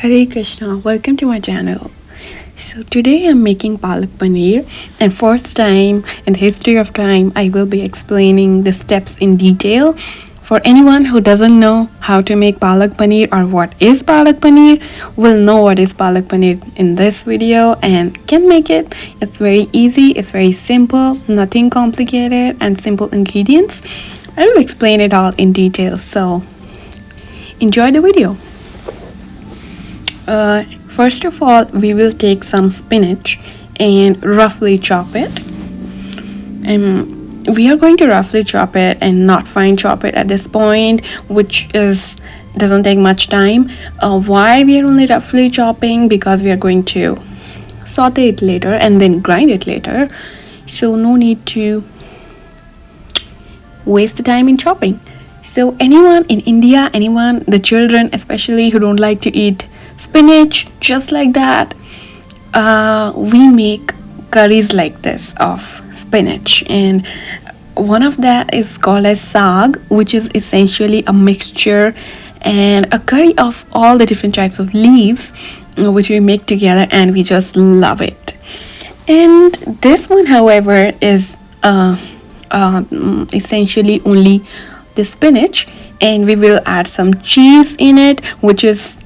Hare Krishna, welcome to my channel. So today I'm making Palak Paneer, and first time in the history of time I will be explaining the steps in detail. For anyone who doesn't know how to make Palak Paneer or what is Palak Paneer will know what is Palak Paneer in this video and can make it. It's very easy, it's very simple, nothing complicated and simple ingredients. I will explain it all in detail, so enjoy the video. First of all, we will take some spinach and roughly chop it. We are going to roughly chop it and not fine chop it at this point, which is doesn't take much time. Why we are only roughly chopping? Because we are going to saute it later and then grind it later. So no need to waste the time in chopping. So anyone in India, anyone, the children especially who don't like to eat spinach just like that, we make curries like this of spinach, and one of that is called as saag, which is essentially a mixture and a curry of all the different types of leaves, which we make together, and we just love it. And this one, however, is essentially only the spinach, and we will add some cheese in it, which is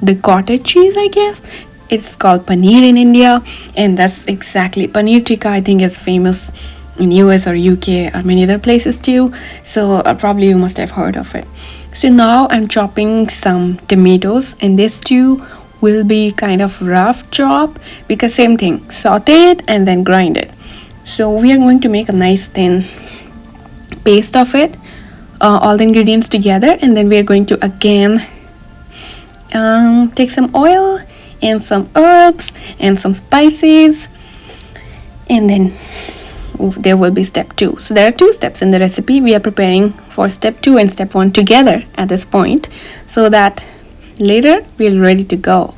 the cottage cheese, I guess. It's called paneer in India, and that's exactly paneer tikka. I think is famous in US or UK or many other places too. So probably you must have heard of it. So now I'm chopping some tomatoes, and this too will be kind of rough chop because same thing, saute it and then grind it. So we are going to make a nice thin paste of it, all the ingredients together, and then we are going to again take some oil and some herbs and some spices, and then there will be step 2. So there are 2 steps in the recipe. We are preparing for step 2 and step 1 together at this point, so that later we are ready to go.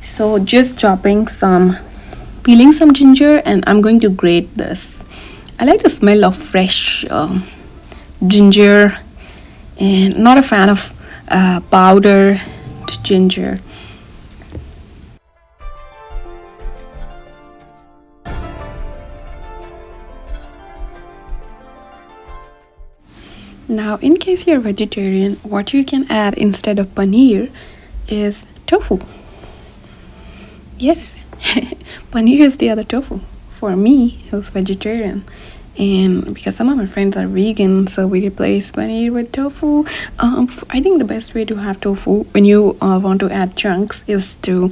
So just peeling some ginger, and I'm going to grate this. I like the smell of fresh ginger, and not a fan of powdered ginger. Now, in case you're vegetarian, what you can add instead of paneer is tofu. Yes, paneer is the other tofu for me who's vegetarian. And because some of my friends are vegan, so we replace paneer with tofu. I think the best way to have tofu when you want to add chunks is to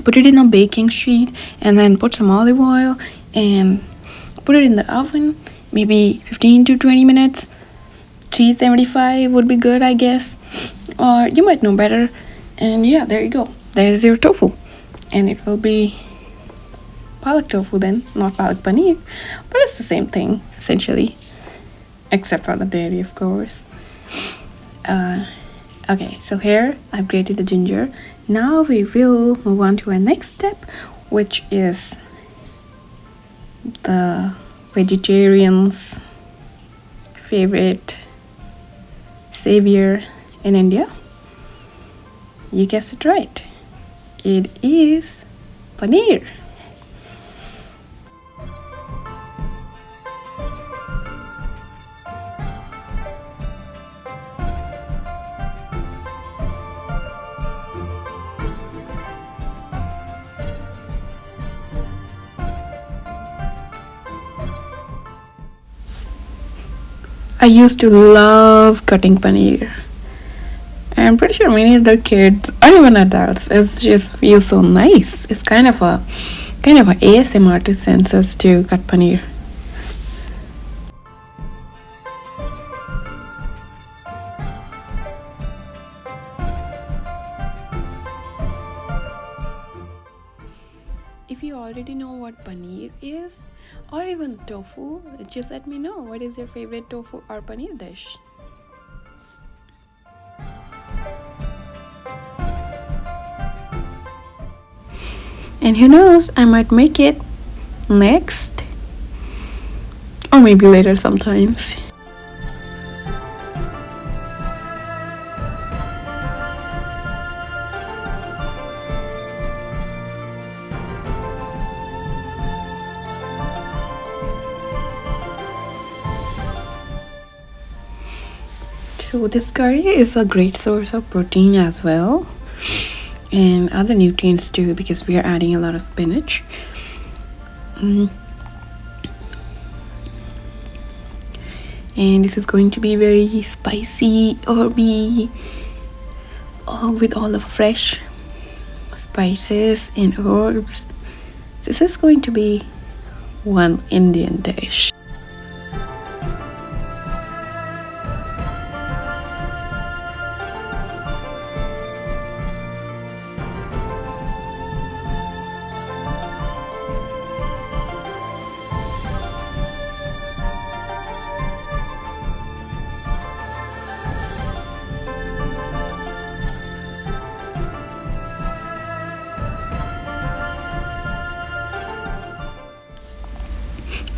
put it in a baking sheet and then put some olive oil and put it in the oven, maybe 15 to 20 minutes. 375 would be good, I guess, or you might know better. And yeah, there you go. There is your tofu, and it will be palak tofu then, not palak paneer, but it's the same thing essentially, except for the dairy, of course. Okay, so here I've grated the ginger. Now we will move on to our next step, which is the vegetarian's favorite savior in India. You guessed it right. It is paneer. I used to love cutting paneer. I'm pretty sure many other kids or even adults, it just feels so nice. It's kind of a ASMR to senses to cut paneer. If you already know what paneer is, or even tofu, just let me know what is your favorite tofu or paneer dish. And who knows, I might make it next, or maybe later sometimes. So this curry is a great source of protein as well, and other nutrients too, because we are adding a lot of spinach. Mm. And this is going to be very spicy or be with all the fresh spices and herbs. This is going to be one Indian dish.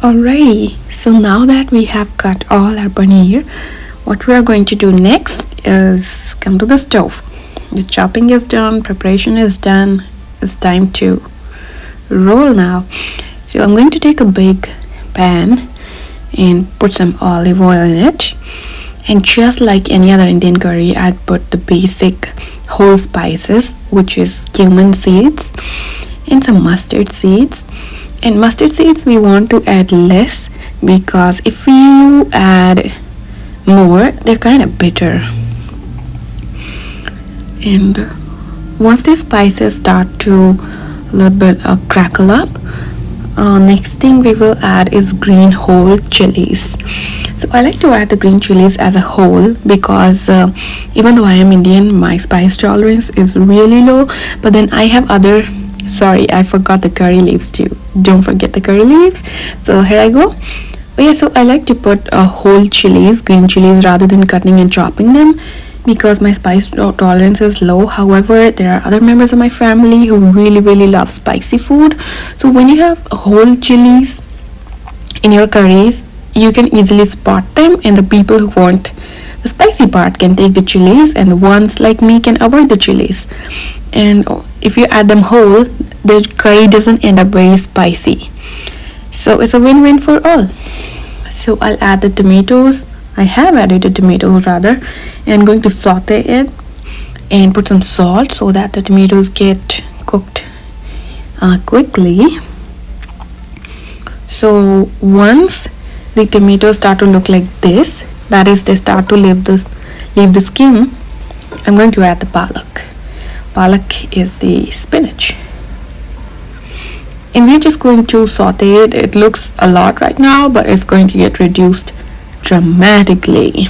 Alrighty, so now that we have cut all our paneer, what we are going to do next is come to the stove. The chopping is done, preparation is done. It's time to roll now. So I'm going to take a big pan and put some olive oil in it. And just like any other Indian curry, I'd put the basic whole spices, which is cumin seeds and some mustard seeds. And mustard seeds we want to add less, because if you add more, they're kind of bitter. And once the spices start to a little bit crackle up, next thing we will add is green whole chilies. So I like to add the green chilies as a whole, because even though I am Indian, my spice tolerance is really low. But then I have other, sorry, I forgot the curry leaves too. Don't forget the curry leaves. So here I go. Oh yeah, so I like to put whole chilies, green chilies, rather than cutting and chopping them, because my spice tolerance is low. However, there are other members of my family who really love spicy food. So when you have whole chilies in your curries, you can easily spot them, and the people who want the spicy part can take the chilies, and the ones like me can avoid the chilies. And if you add them whole, the curry doesn't end up very spicy. So it's a win-win for all. So I'll add the tomatoes. I have added the tomatoes rather, and I'm going to saute it and put some salt so that the tomatoes get cooked quickly. So once the tomatoes start to look like this, that is, they start to leave the skin, I'm going to add the palak. Palak is the spinach. And we're just going to saute it. It looks a lot right now, but it's going to get reduced dramatically.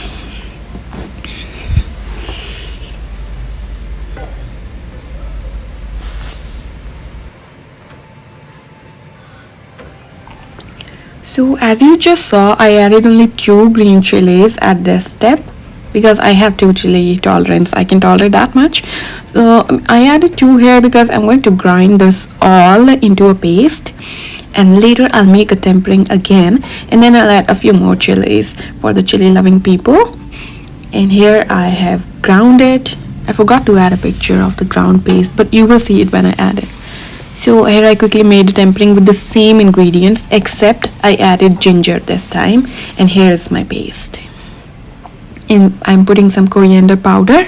So as you just saw, I added only 2 green chilies at this step, because I have 2 chili tolerance. I can tolerate that much. So I added 2 here because I'm going to grind this all into a paste, and later I'll make a tempering again, and then I'll add a few more chilies for the chili loving people. And here I have ground it. I forgot to add a picture of the ground paste, but you will see it when I add it. So here I quickly made the tempering with the same ingredients, except I added ginger this time, and here is my paste. And I'm putting some coriander powder.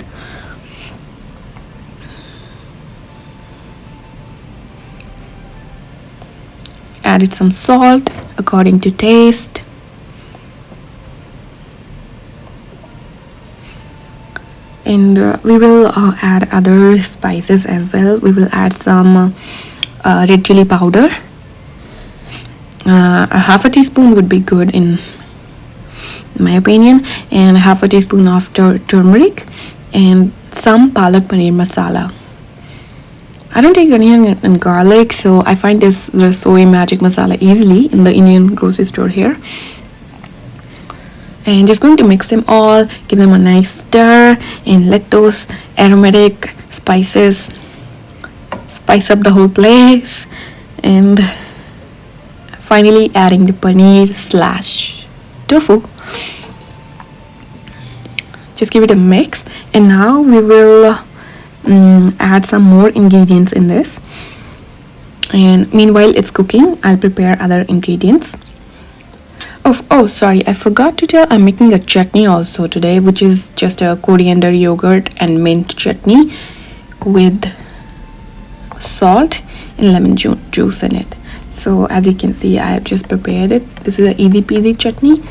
Added some salt according to taste. And we will add other spices as well. We will add some red chili powder. A half a teaspoon would be good in my opinion, and half a teaspoon of turmeric, and some palak paneer masala. I don't take onion and garlic, so I find this soy magic masala easily in the Indian grocery store here. And just going to mix them all, give them a nice stir, and let those aromatic spices spice up the whole place. And finally adding the paneer / tofu. Just give it a mix, and now we will add some more ingredients in this. And meanwhile it's cooking, I'll prepare other ingredients. Oh, sorry, I forgot to tell, I'm making a chutney also today, which is just a coriander yogurt and mint chutney with salt and lemon juice in it. So as you can see, I have just prepared it. This is an easy peasy chutney.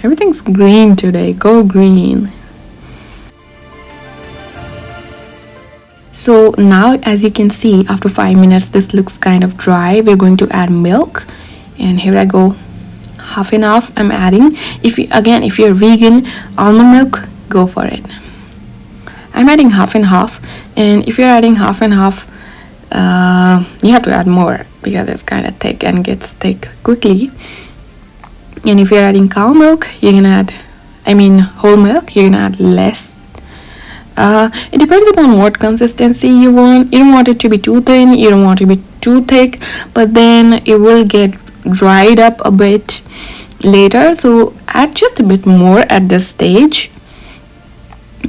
Everything's green today. Go green. So now, as you can see, after 5 minutes this looks kind of dry. We're going to add milk, and here I go, half and half I'm adding. If you're vegan, almond milk, go for it. I'm adding half and half, and if you're adding half and half, you have to add more because it's kind of thick and gets thick quickly. And if you're adding cow milk, you can add, whole milk, you can add less. It depends upon what consistency you want. You don't want it to be too thin, you don't want it to be too thick, but then it will get dried up a bit later. So add just a bit more at this stage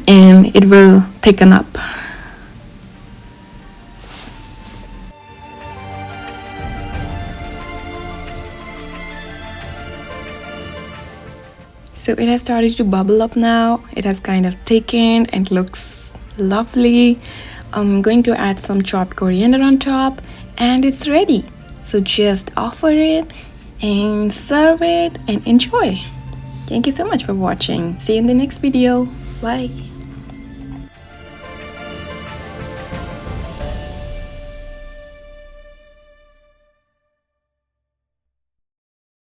and it will thicken up. So it has started to bubble up now. It has kind of thickened and looks lovely. I'm going to add some chopped coriander on top and it's ready. So just offer it and serve it and enjoy. Thank you so much for watching. See you in the next video. Bye.